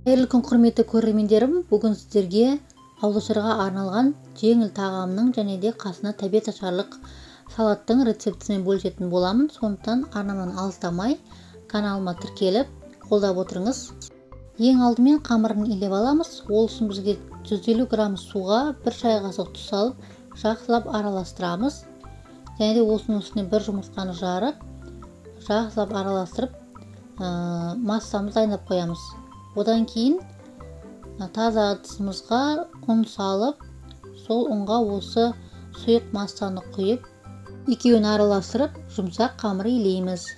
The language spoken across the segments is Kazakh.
Қайырлы күн құрметті көрермендерім, бүгін сіздерге ауызашарға арналған жеңіл тағамның және де қасына тәбет ашарлық салаттың рецептісімен бөлісетін боламын. Сондықтан арнамнан алыстамай каналыма тіркеліп қолдап отырыңыз. Ең алдымен қамырын илеп аламыз. Ол үшін бізге 150 грамм суға 1 шай қасық тұз салып жақсылап араластырамыз. Және де осының үстіне бір жұмыртқаны жарып, жақсылап араластырып массамызды дайындап қоямыз. Одан кейін таза ыдысымызға ұн салып, сол ұнға осы сұйық массаны құйып, екеуін араластырып, жұмсақ қамыр илейміз.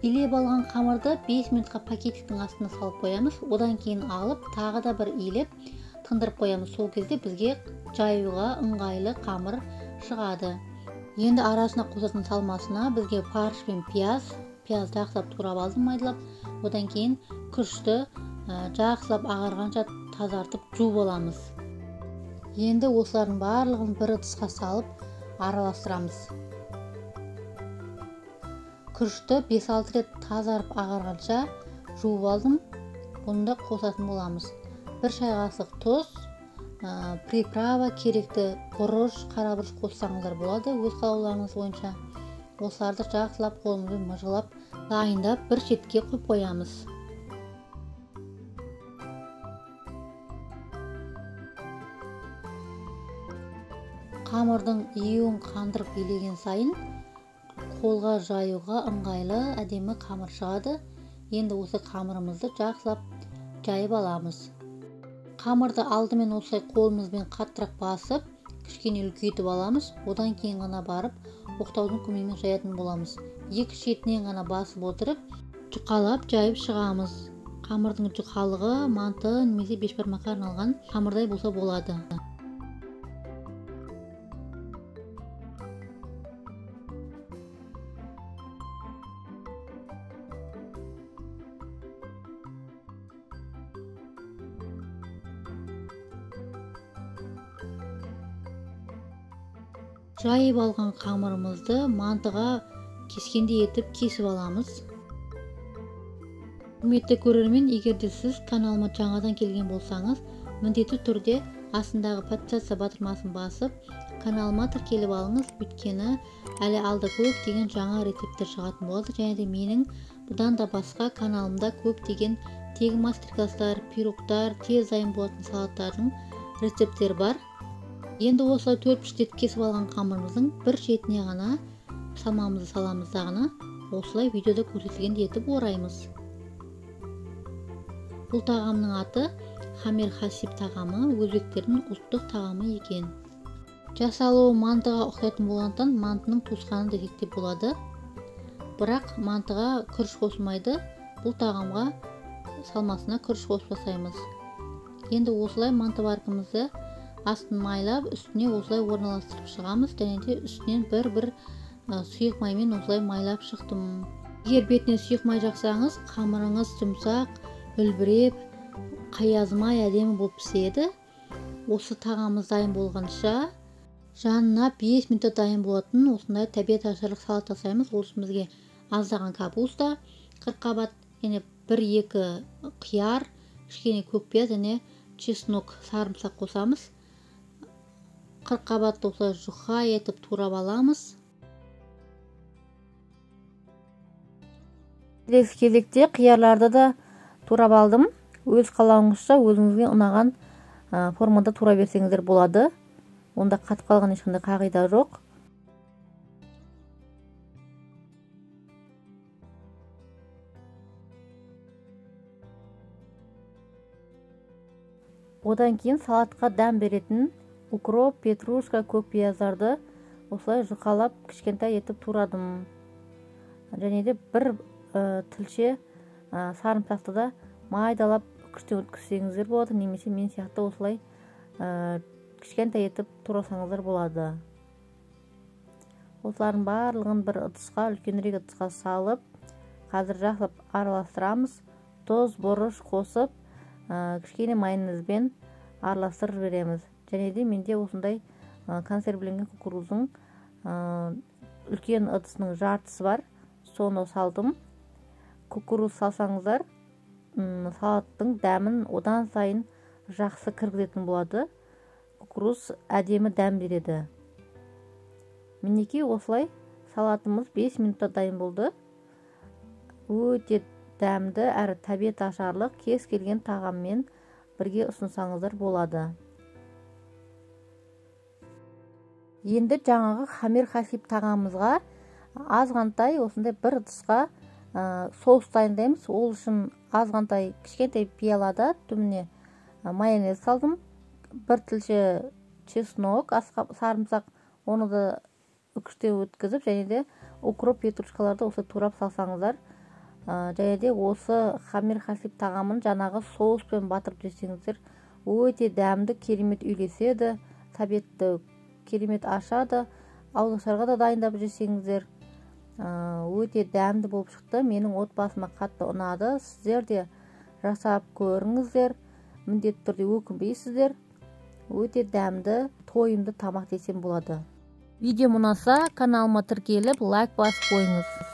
Илеп алған қамырды 5 минутқа пакеттің астына салып қоямыз. Одан кейін алып, тағы да бір илеп, тындырып қоямыз. Сол кезде бізге жаюға ыңғайлы қамыр шығады. Енді арасына қосатын салмасына бізге фарш пен пияз жақсылап турап алдым майдалап. Одан кейін күрішті жақсылап ағарғанша тазартып жуып аламыз. Енді осылардың барлығын бір ыдысқа салып араластырамыз. Күрішті 5-6 рет тазарып ағарғанша жуып алдым. Бұны да қосатын боламыз. 1 шай қасық тұз, приправа, керекті бұрыш, қара бұрыш қоссаңыздар болады, өз қалауларыңыз бойынша. Осыларды жақсылап қолымызбен мыжғылап, дайындап бір шетке қойып қоямыз. Қамырдың еуін қандырып илеген сайын қолға жаюға ыңғайлы әдемі қамыр шығады. Енді осы қамырымызды жақсылап жайып аламыз. Қамырды алдымен осылай қолымызбен қаттырақ басып, кішкене үлкейтіп аламыз. Одан кейін ғана барып, оқтаудың көмегімен жаятын боламыз. Екі шетінен ғана басып отырып, жұқалап жайып шығамыз. Қамырдың жұқалығы манты немесе бешбармаққа арналған қамырдай болса болады. Жайып алған қамырымызды мантыға кескендей етіп кесіп аламыз. Құрметті көрермен, егер де сіз каналыма жаңадан келген болсаңыз, міндетті түрде астындағы подписаться батырмасын басып, каналыма тіркеліп алыңыз. Өйткені әлі алда көптеген жаңа рецептер шығатын болады. Және де менің бұдан да басқа каналымда көптеген тегін мастер-класстар, пирогтар, тез дайын болатын салаттардың рецепттері бар. Енді осылай 4 піштет кесіп алған қамырымыздың бір шетіне ғана салмамызды саламыз дағына, осылай видеода көрсетілгендей етіп ораймыз. Бұл тағамның аты хамер хасиб тағамы, өзбектердің ұлттық тағамы екен. Жасалуы мантыға ұқсайтын болғандықтан мантының туысқаны десек те болады. Бірақ мантыға күріш қосылмайды. Бұл тағамға салмасына күріш қосып жасаймыз. Енді осылай манты барқымызды астын майлап, үстіне осылай орналастырып шығамыз. Және де үстінен бір сұйық маймен осылай майлап шықтым. Егер бетіне сұйық май жақсаңыз, қамырыңыз жұмсақ, үлбіреп, қаязмай әдемі болып піседі. Осы тағамымыз дайын болғанша жанына 5 минутта дайын болатын осындай тәбет ашарлық салат жасаймыз. Ол үшін бізге аздаған капуста, қырыққабат, және 1-2 қияр, кішкене көкпияз және чеснок, сарымсақ қосамыз. Қырыққабатты осылай жұқа етіп турап аламыз. Келесі кезекте қиярларды да турап алдым. Өз қалауыңызша өзіңізге ұнаған формада тура берсеңіздер болады. Онда қатып қалған ешқандай қағида жоқ. Одан кейін салатқа дәм беретін укроп, петрушка, көк пияздарды осылай жұқалап кішкентай етіп турадым. Және де бір тілше сарымсақты да майдалап күштен өткізсеңіздер болады, немесе мен сияқты осылай кішкентай етіп турасаңыздар болады. Осылардың барлығын бір ыдысқа, үлкенірек ыдысқа салып, қазір жақсылап араластырамыз. Тұз, бұрыш қосып, кішкене майонезбен араластырып береміз. Және де менде осындай консервіленген кукуруздың үлкен ыдысының жартысы бар. Соны салдым. Кукуруз салсаңыздар, салаттың дәмін одан сайын жақсы кіргізетін болады. Кукуруз әдемі дәм береді. Мінекей осылай салатымыз 5 минутта дайын болды. Өте дәмді әрі тәбет ашарлық, кез келген тағаммен бірге ұсынсаңыздар болады. Енді жаңағы хамир хасиб тағамымызға азғантай осындай бір ыдысқа соус дайындаймыз. Ол үшін азғантай кішкентай пиалада түбіне майонез салдым. Бір тілше чеснок, сарымсақ, оны да үкіштен өткізіп, және де укроп, петрушкаларды осы турап салсаңыздар, және де осы хамир хасиб тағамын жаңағы соуспен батырып жесеңіздер, өте дәмді, керемет үйлеседі, тәбетті керемет ашады. Ауызашарға да дайындап жесеңіздер, өте дәмді болып шықты. Менің отбасыма қатты ұнады. Сіздер де жасап көріңіздер, міндетті түрде өкінбейсіздер. Өте дәмді, тойымды тамақ десем болады. Видео ұнаса, каналыма тіркеліп, лайк басып қойыңыз.